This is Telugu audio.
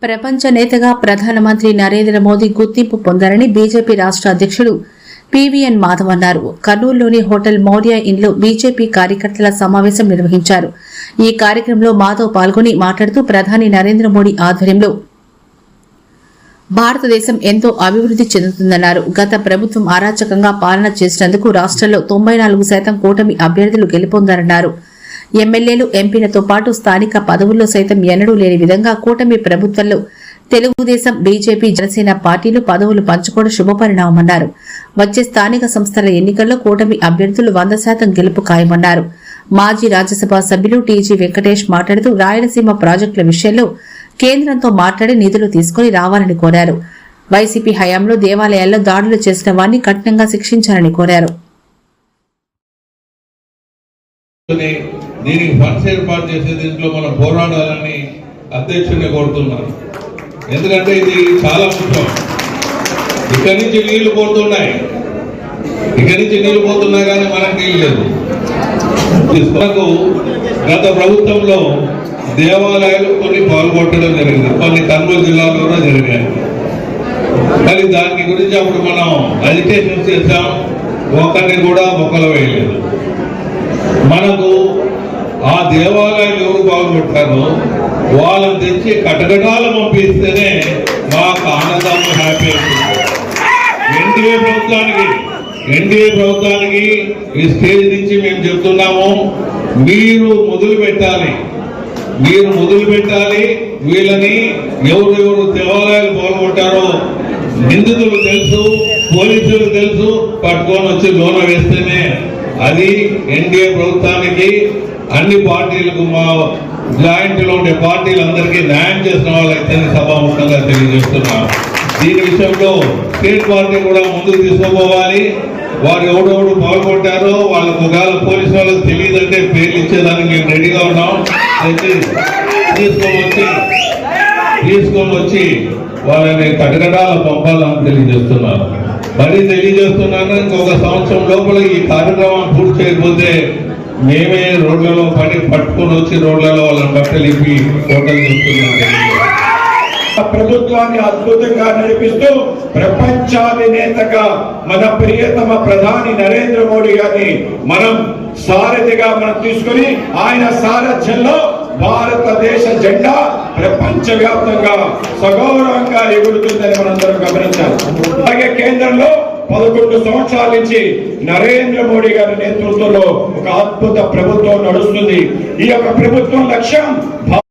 ప్రపంచ నేతగా ప్రధానమంత్రి నరేంద్ర మోదీ గుర్తింపు పొందారని బీజేపీ రాష్ట్ర అధ్యక్షుడు పీవీఎన్ మాధవ్ అన్నారు. కర్నూలులోని హోటల్ మౌర్య ఇన్లో బీజేపీ కార్యకర్తల సమావేశం నిర్వహించారు. ఈ కార్యక్రమంలో మాధవ్ పాల్గొని మాట్లాడుతూ ప్రధాని నరేంద్ర మోదీ ఆధ్వర్యంలో భారతదేశం ఎంతో అభివృద్ది చెందుతుందన్నారు. గత ప్రభుత్వం అరాచకంగా పాలన చేసినందుకు రాష్ట్రంలో 94% కూటమి అభ్యర్థులు గెలుపొందారన్నారు. ఎమ్మెల్యేలు, ఎంపీలతో పాటు స్థానిక పదవుల్లో సైతం ఎన్నడూ లేని విధంగా కూటమి ప్రభుత్వంలో తెలుగుదేశం, బీజేపీ, జనసేన పార్టీలు పదవులు పంచుకోవడం శుభపరిణామన్నారు. వచ్చే స్థానిక సంస్థల ఎన్నికల్లో కూటమి అభ్యర్థులు 100% గెలుపు ఖాయమన్నారు. మాజీ రాజ్యసభ సభ్యులు టీజీ వెంకటేష్ మాట్లాడుతూ రాయలసీమ ప్రాజెక్టుల విషయంలో కేంద్రంతో మాట్లాడి నిధులు తీసుకుని రావాలని కోరారు. వైసీపీ హయాంలో దేవాలయాల్లో దాడులు చేసిన వారిని కఠినంగా శిక్షించాలని కోరారు. దీనికి ఫండ్స్ ఏర్పాటు చేసే దీంట్లో మనం పోరాడాలని అధ్యక్షుడిని కోరుతున్నాను. ఎందుకంటే ఇది చాలా ముఖ్యం. ఇక్కడి నుంచి నీళ్లు పోతున్నాయి కానీ మనకు నీళ్ళు లేదు. మనకు గత ప్రభుత్వంలో దేవాలయాలు కొన్ని పాల్గొట్టడం జరిగింది, కొన్ని కర్నూలు జిల్లాలో కూడా జరిగాయి. మరి దాని గురించి అప్పుడు మనం అజిటేషన్ చేసాం, ఒకరిని కూడా మొక్కలు వేయలేదు. మనకు ఆ దేవాలయాలు ఎవరు పాల్గొట్టారో వాళ్ళని తెచ్చి కటకటాలు పంపిస్తేనే మాకు ఆనందం, హ్యాపీ అవుతుంది. ఎన్డీఏ ప్రభుత్వానికి ఈ స్టేజ్ నుంచి మేము చెప్తున్నాము, మీరు మొదలు పెట్టాలి. వీళ్ళని ఎవరు దేవాలయాలు పాల్గొంటారో నిందితులు తెలుసు, పోలీసులు తెలుసు, పట్టుకొని వచ్చి లోన వేస్తేనే అది ఎన్డీఏ ప్రభుత్వానికి, అన్ని పార్టీలకు, మా జాయింట్ లో ఉండే పార్టీలందరికీ న్యాయం చేసిన వాళ్ళైతే సభాముఖంగా తెలియజేస్తున్నాం. దీని విషయంలో స్టేట్ పార్టీ కూడా ముందుకు తీసుకుపోవాలి. వారు ఎవడెవడు పాల్గొంటారో వాళ్ళకు ఒకవేళ పోలీసు వాళ్ళకి తెలియదంటే పేర్లు ఇచ్చేదానికి మేము రెడీగా ఉన్నాం. తీసుకొని వచ్చి వాళ్ళని కటకటాల పంపాలని తెలియజేస్తున్నారు. మరీ తెలియజేస్తున్నాను, ఇంకొక సంవత్సరం లోపల ఈ కార్యక్రమం పూర్తి చేయకపోతే మేమే రోడ్లలో పట్టుకొని వచ్చి రోడ్లలో వాళ్ళని బట్టలిప్పి హోటల్ చేస్తున్నాం. ప్రభుత్వాన్ని అద్భుతంగా నడిపిస్తూ ప్రపంచాధినేతగా మన ప్రియతమ ప్రధాని నరేంద్ర మోడీ గారిని మనం సారథిగా తీసుకుని ఆయన సారథ్యంలో భారతదేశ జెండా ప్రపంచ వ్యాప్తంగా సగౌరవంగా ఎగురుతుందని మనందరం గమనించాలి. అలాగే కేంద్రంలో 11 సంవత్సరాల నుంచి నరేంద్ర మోడీ గారి నేతృత్వంలో ఒక అద్భుత ప్రభుత్వం నడుస్తుంది. ఈ యొక్క ప్రభుత్వం లక్ష్యం